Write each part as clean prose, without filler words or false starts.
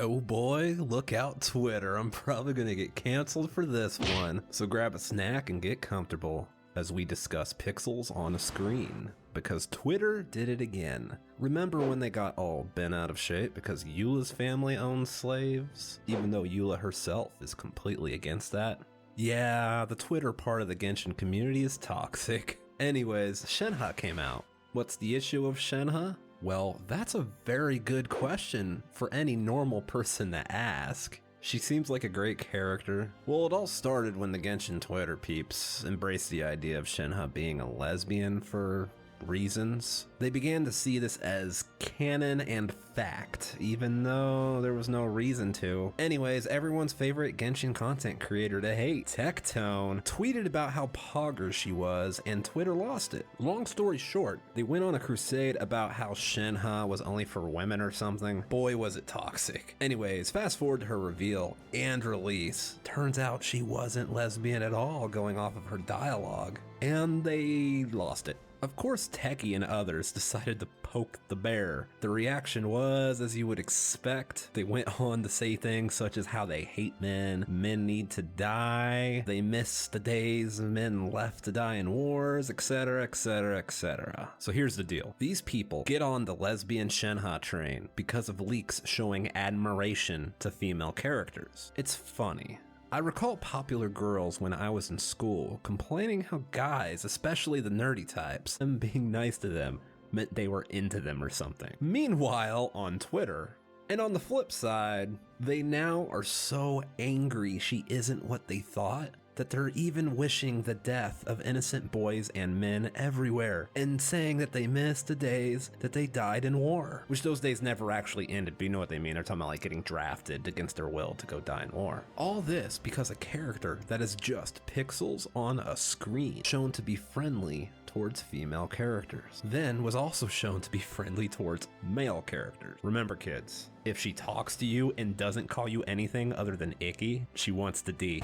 Oh boy, look out Twitter, I'm probably gonna get canceled for this one. So grab a snack and get comfortable as we discuss pixels on a screen. Because Twitter did it again. Remember when they got all bent out of shape because Eula's family owns slaves? Even though Eula herself is completely against that? Yeah, the Twitter part of the Genshin community is toxic. Anyways, Shenha came out. What's the issue of Shenha? Well, that's a very good question for any normal person to ask. She seems like a great character. Well, it all started when the Genshin Twitter peeps embraced the idea of Shenha being a lesbian for reasons. They began to see this as canon and fact, even though there was no reason to. Anyways, everyone's favorite Genshin content creator to hate, Tectone, tweeted about how poggers she was, and Twitter lost it. Long story short, they went on a crusade about how Shenha was only for women or something. Boy, was it toxic. Anyways, fast forward to her reveal and release. Turns out she wasn't lesbian at all, going off of her dialogue, and they lost it. Of course, Techie and others decided to poke the bear. The reaction was, as you would expect, they went on to say things such as how they hate men need to die, they miss the days men left to die in wars, etc, etc, etc. So here's the deal. These people get on the lesbian Shenha train because of leaks showing admiration to female characters. It's funny. I recall popular girls when I was in school complaining how guys, especially the nerdy types, them being nice to them meant they were into them or something. Meanwhile, on Twitter, and on the flip side, they now are so angry she isn't what they thought that they're even wishing the death of innocent boys and men everywhere, and saying that they miss the days that they died in war. Which those days never actually ended, but you know what they mean. They're talking about like getting drafted against their will to go die in war. All this because a character that is just pixels on a screen, shown to be friendly towards female characters, then was also shown to be friendly towards male characters. Remember kids, if she talks to you and doesn't call you anything other than icky, she wants the D.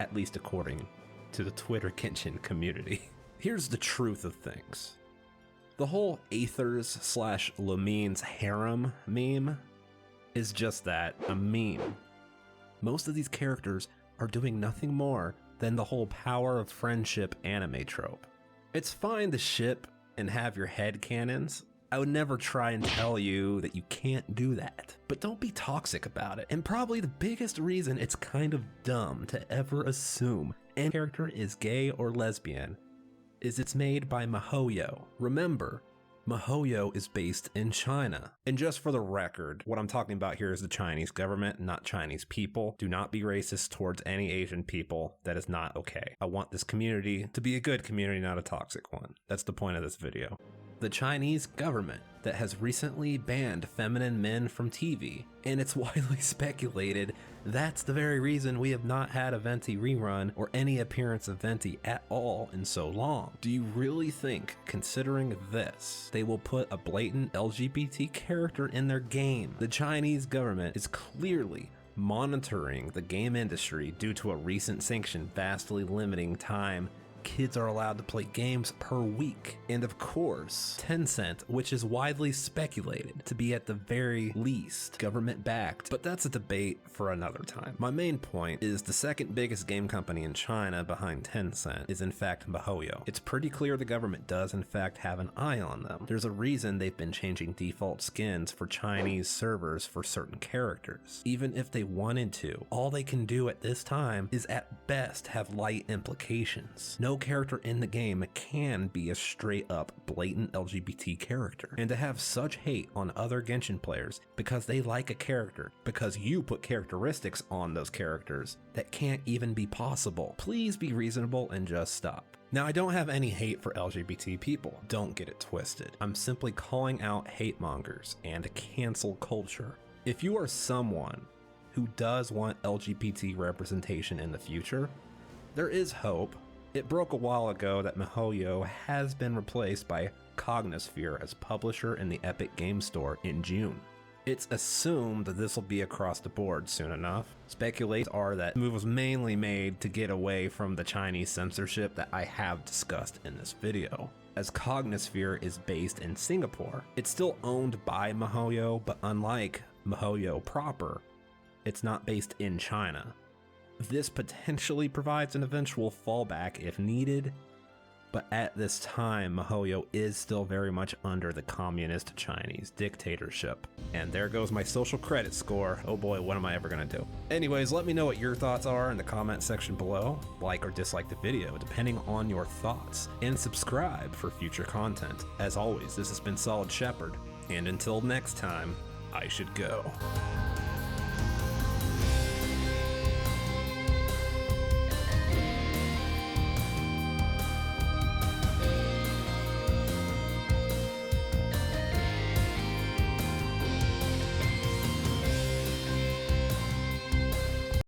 At least according to the Twitter Genshin community. Here's the truth of things. The whole Aethers / Lumine's harem meme is just that, a meme. Most of these characters are doing nothing more than the whole power of friendship anime trope. It's fine to ship and have your head canons. I would never try and tell you that you can't do that, but don't be toxic about it. And probably the biggest reason it's kind of dumb to ever assume any character is gay or lesbian is it's made by MiHoYo. Remember, MiHoYo is based in China. And just for the record, what I'm talking about here is the Chinese government, not Chinese people. Do not be racist towards any Asian people. That is not okay. I want this community to be a good community, not a toxic one. That's the point of this video. The Chinese government that has recently banned feminine men from TV, and it's widely speculated that's the very reason we have not had a Venti rerun or any appearance of Venti at all in so long. Do you really think, considering this, they will put a blatant LGBT character in their game? The Chinese government is clearly monitoring the game industry due to a recent sanction vastly limiting time kids are allowed to play games per week. And of course, Tencent, which is widely speculated to be at the very least government backed, but that's a debate for another time. My main point is the second biggest game company in China behind Tencent is in fact MiHoYo. It's pretty clear the government does in fact have an eye on them. There's a reason they've been changing default skins for Chinese servers for certain characters. Even if they wanted to, all they can do at this time is at best have light implications. No character in the game can be a straight up blatant LGBT character. And to have such hate on other Genshin players because they like a character, because you put characteristics on those characters that can't even be possible. Please be reasonable and just stop. Now, I don't have any hate for LGBT people, don't get it twisted. I'm simply calling out hate mongers and cancel culture. If you are someone who does want LGBT representation in the future, there is hope. It broke a while ago that MiHoYo has been replaced by Cognisphere as publisher in the Epic Game Store in June. It's assumed that this will be across the board soon enough. Speculations are that the move was mainly made to get away from the Chinese censorship that I have discussed in this video. as Cognisphere is based in Singapore. It's still owned by MiHoYo, but unlike MiHoYo proper, it's not based in China. This potentially provides an eventual fallback if needed, but at this time, MiHoYo is still very much under the communist Chinese dictatorship. And there goes my social credit score. Oh boy, what am I ever gonna do? Anyways, let me know what your thoughts are in the comment section below. Like or dislike the video, depending on your thoughts. And subscribe for future content. As always, this has been Solid Shepard, and until next time, I should go.